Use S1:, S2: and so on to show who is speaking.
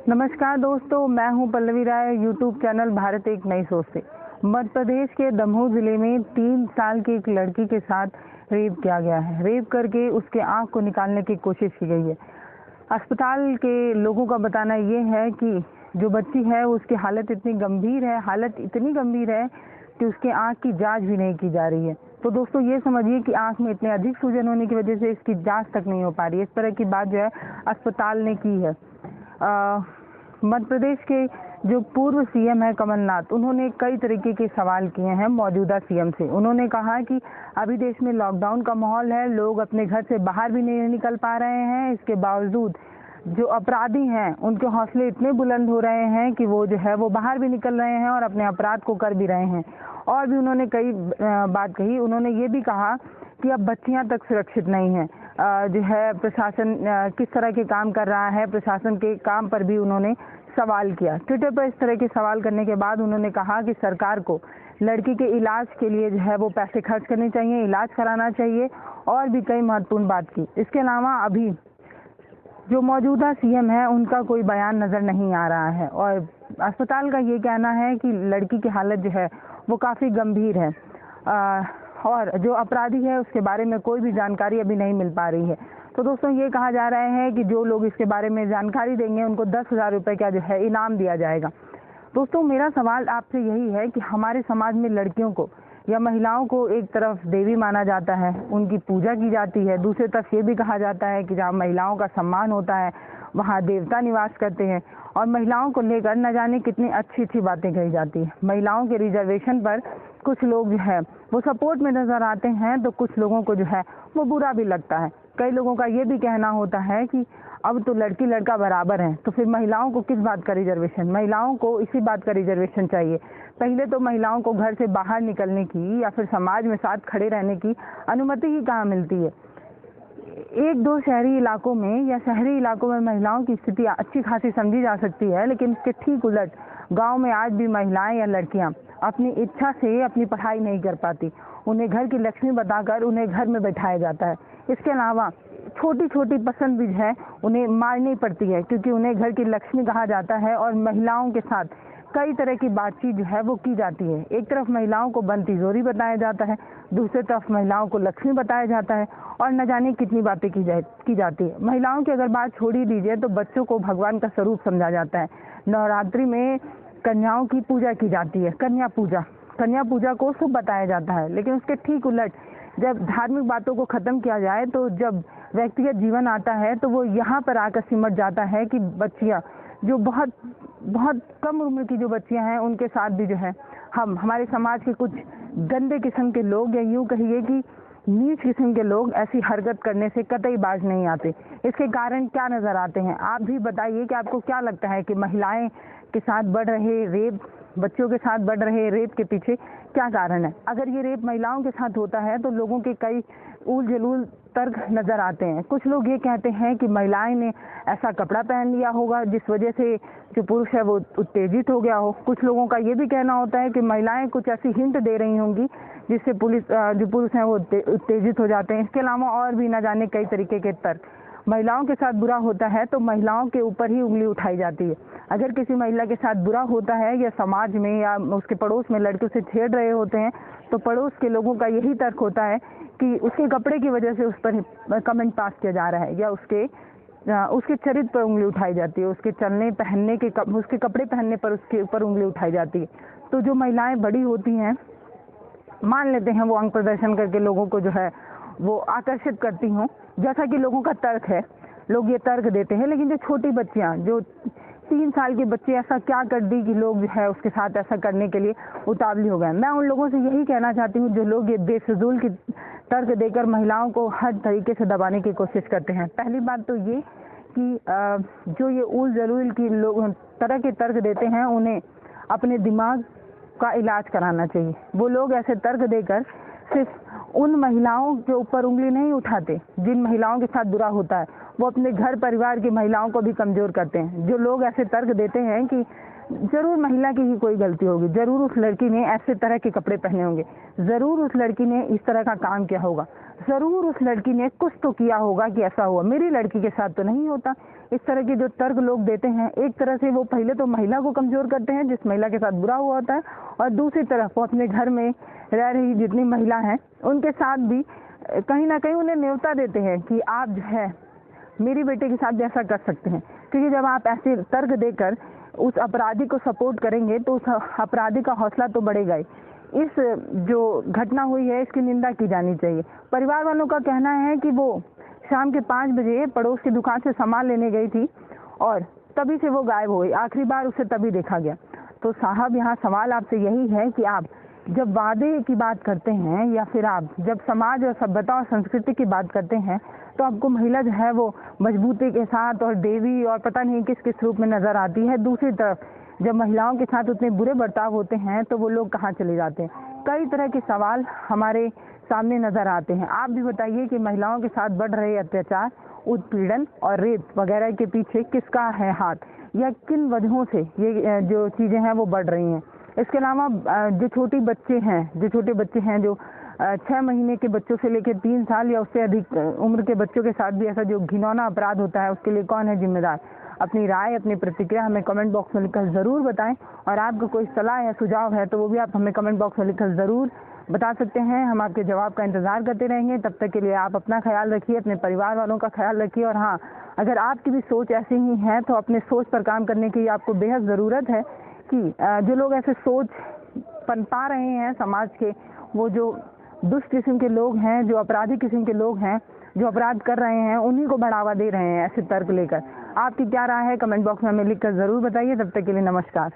S1: नमस्कार दोस्तों, मैं हूं पल्लवी राय। यूट्यूब चैनल भारत एक नई सोच से। मध्य प्रदेश के दमोह जिले में 3 साल की एक लड़की के साथ रेप किया गया है। रेप करके उसके आंख को निकालने की कोशिश की गई है। अस्पताल के लोगों का बताना ये है कि जो बच्ची है उसकी हालत इतनी गंभीर है कि उसके आंख की जांच भी नहीं की जा रही है। तो दोस्तों ये समझिए कि आंख में इतने अधिक सूजन होने की वजह से इसकी जांच तक नहीं हो पा रही है। इस तरह की बात जो है अस्पताल ने की है। मध्य प्रदेश के जो पूर्व सीएम है कमलनाथ, उन्होंने कई तरीके के सवाल किए हैं मौजूदा सीएम से। उन्होंने कहा कि अभी देश में लॉकडाउन का माहौल है, लोग अपने घर से बाहर भी नहीं निकल पा रहे हैं। इसके बावजूद जो अपराधी हैं उनके हौसले इतने बुलंद हो रहे हैं कि वो जो है वो बाहर भी निकल रहे हैं और अपने अपराध को कर भी रहे हैं। और भी उन्होंने कई बात कही। उन्होंने ये भी कहा कि अब बच्चियां तक सुरक्षित नहीं हैं। जो है प्रशासन किस तरह के काम कर रहा है, प्रशासन के काम पर भी उन्होंने सवाल किया। ट्विटर पर इस तरह के सवाल करने के बाद उन्होंने कहा कि सरकार को लड़की के इलाज के लिए जो है वो पैसे खर्च करने चाहिए, इलाज कराना चाहिए और भी कई महत्वपूर्ण बात की। इसके अलावा अभी जो मौजूदा सीएम है उनका कोई बयान नज़र नहीं आ रहा है और अस्पताल का ये कहना है कि लड़की की हालत जो है वो काफ़ी गंभीर है और जो अपराधी है उसके बारे में कोई भी जानकारी अभी नहीं मिल पा रही है। तो दोस्तों ये कहा जा रहा है कि जो लोग इसके बारे में जानकारी देंगे उनको 10,000 रुपये का जो है इनाम दिया जाएगा। दोस्तों मेरा सवाल आपसे यही है कि हमारे समाज में लड़कियों को या महिलाओं को एक तरफ देवी माना जाता है, उनकी पूजा की जाती है, दूसरी तरफ ये भी कहा जाता है कि जहाँ महिलाओं का सम्मान होता है वहाँ देवता निवास करते हैं और महिलाओं को लेकर न जाने कितनी अच्छी अच्छी बातें कही जाती है। महिलाओं के रिजर्वेशन पर कुछ लोग जो है वो सपोर्ट में नजर आते हैं तो कुछ लोगों को जो है वो बुरा भी लगता है। कई लोगों का ये भी कहना होता है कि अब तो लड़की लड़का बराबर हैं, तो फिर महिलाओं को किस बात का रिजर्वेशन, महिलाओं को इसी बात का रिजर्वेशन चाहिए। पहले तो महिलाओं को घर से बाहर निकलने की या फिर समाज में साथ खड़े रहने की अनुमति ही कहाँ मिलती है। 1-2 शहरी इलाकों में या शहरी इलाकों में महिलाओं की स्थिति अच्छी खासी समझी जा सकती है, लेकिन इसके ठीक उलट गांव में आज भी महिलाएं या लड़कियां अपनी इच्छा से अपनी पढ़ाई नहीं कर पाती। उन्हें घर की लक्ष्मी बताकर उन्हें घर में बैठाया जाता है। इसके अलावा छोटी छोटी पसंद भी है उन्हें मारनी पड़ती है क्योंकि उन्हें घर की लक्ष्मी कहा जाता है और महिलाओं के साथ कई तरह की बातचीत जो है वो की जाती है। एक तरफ महिलाओं को बंद तिजोरी बताया जाता है, दूसरी तरफ महिलाओं को लक्ष्मी बताया जाता है और न जाने कितनी बातें की जाती है। महिलाओं की अगर बात छोड़ ही दीजिए तो बच्चों को भगवान का स्वरूप समझा जाता है। नवरात्रि में कन्याओं की पूजा की जाती है, कन्या पूजा को शुभ बताया जाता है। लेकिन उसके ठीक उलट जब धार्मिक बातों को खत्म किया जाए तो जब व्यक्तिगत जीवन आता है तो वो यहाँ पर आकर सिमट जाता है कि बच्चियाँ जो बहुत कम उम्र की जो बच्चियाँ हैं उनके साथ भी जो है हमारे समाज के कुछ गंदे किस्म के लोग या यूँ कहिए कि नीच किस्म के लोग ऐसी हरकत करने से कतई बाज नहीं आते। इसके कारण क्या नज़र आते हैं आप भी बताइए कि आपको क्या लगता है कि महिलाएं के साथ बढ़ रहे रेप, बच्चों के साथ बढ़ रहे रेप के पीछे क्या कारण है। अगर ये रेप महिलाओं के साथ होता है तो लोगों के कई उल जलूल तर्क नज़र आते हैं। कुछ लोग ये कहते हैं कि महिलाएं ने ऐसा कपड़ा पहन लिया होगा जिस वजह से जो पुरुष है वो उत्तेजित हो गया हो। कुछ लोगों का ये भी कहना होता है कि महिलाएं कुछ ऐसी हिंट दे रही होंगी जिससे जो पुरुष हैं वो उत्तेजित हो जाते हैं। इसके अलावा और भी न जाने कई तरीके के तर्क। महिलाओं के साथ बुरा होता है तो महिलाओं के ऊपर ही उंगली उठाई जाती है। अगर किसी महिला के साथ बुरा होता है या समाज में या उसके पड़ोस में लड़के उसे छेड़ रहे होते हैं तो पड़ोस के लोगों का यही तर्क होता है कि उसके कपड़े की वजह से उस पर कमेंट पास किया जा रहा है या उसके चरित्र पर उंगली उठाई जाती है, उसके चलने पहनने के उसके कपड़े पहनने पर उसके ऊपर उंगली उठाई जाती है। तो जो महिलाएं बड़ी होती हैं, मान लेते हैं वो अंग प्रदर्शन करके लोगों को जो है वो आकर्षित करती हों, जैसा कि लोगों का तर्क है, लोग ये तर्क देते हैं। लेकिन जो छोटी बच्चियां, जो 3 साल की बच्ची ऐसा क्या कर दी कि लोग जो है उसके साथ ऐसा करने के लिए उतावली हो गए। मैं उन लोगों से यही कहना चाहती हूँ जो लोग ये बेफिजूल की तर्क देकर महिलाओं को हर तरीके से दबाने की कोशिश करते हैं। पहली बात तो ये कि जो ये उल जलूल की लोग तरह के तर्क देते हैं उन्हें अपने दिमाग का इलाज कराना चाहिए। वो लोग ऐसे तर्क देकर सिर्फ उन महिलाओं के ऊपर उंगली नहीं उठाते जिन महिलाओं के साथ बुरा होता है, वो अपने घर परिवार की महिलाओं को भी कमजोर करते हैं। जो लोग ऐसे तर्क देते हैं कि जरूर महिला की ही कोई गलती होगी, जरूर उस लड़की ने ऐसे तरह के कपड़े पहने होंगे, जरूर उस लड़की ने इस तरह का काम किया होगा, जरूर उस लड़की ने कुछ तो किया होगा कि ऐसा हुआ, मेरी लड़की के साथ तो नहीं होता। इस तरह के जो तर्क लोग देते हैं, एक तरह से वो पहले तो महिला को कमज़ोर करते हैं जिस महिला के साथ बुरा हुआ होता है, और दूसरी तरफ वो अपने घर में रह रही जितनी महिला हैं उनके साथ भी कहीं ना कहीं उन्हें न्योता देते हैं कि आप जो है मेरी बेटे के साथ भी ऐसा कर सकते हैं। क्योंकि जब आप ऐसे तर्क देकर उस अपराधी को सपोर्ट करेंगे तो उस अपराधी का हौसला तो बढ़ेगा ही। इस जो घटना हुई है इसकी निंदा की जानी चाहिए। परिवार वालों का कहना है कि वो शाम के 5 बजे पड़ोस की दुकान से सामान लेने गई थी और तभी से वो गायब हो गई। आखिरी बार उसे तभी देखा गया। तो साहब, यहाँ सवाल आपसे यही है कि आप जब वादे की बात करते हैं या फिर आप जब समाज और सभ्यता और संस्कृति की बात करते हैं तो आपको महिला जो है वो मजबूती के साथ और देवी और पता नहीं किस किस रूप में नजर आती है। दूसरी तरफ जब महिलाओं के साथ उतने बुरे बर्ताव होते हैं तो वो लोग कहाँ चले जाते हैं। कई तरह के सवाल हमारे सामने नजर आते हैं। आप भी बताइए कि महिलाओं के साथ बढ़ रहे अत्याचार, उत्पीड़न और रेप वगैरह के पीछे किसका है हाथ, या किन वजहों से ये जो चीज़ें हैं वो बढ़ रही हैं। इसके अलावा जो छोटे बच्चे हैं जो 6 महीने के बच्चों से लेकर 3 साल या उससे अधिक उम्र के बच्चों के साथ भी ऐसा जो घिनौना अपराध होता है उसके लिए कौन है जिम्मेदार। अपनी राय, अपनी प्रतिक्रिया हमें कमेंट बॉक्स में लिखकर ज़रूर बताएं, और आपका कोई सलाह या सुझाव है तो वो भी आप हमें कमेंट बॉक्स में लिखकर ज़रूर बता सकते हैं। हम आपके जवाब का इंतज़ार करते रहेंगे। तब तक के लिए आप अपना ख्याल रखिए, अपने परिवार वालों का ख्याल रखिए, और हाँ, अगर आपकी भी सोच ऐसी ही है तो अपने सोच पर काम करने की आपको बेहद ज़रूरत है कि जो लोग ऐसे सोच पनपा रहे हैं समाज के, वो जो दुष्ट किस्म के लोग हैं, जो अपराधी किस्म के लोग हैं, जो अपराध कर रहे हैं, उन्हीं को बढ़ावा दे रहे हैं ऐसे तर्क लेकर। आपकी क्या राय है कमेंट बॉक्स में हमें लिखकर ज़रूर बताइए। तब तक के लिए नमस्कार।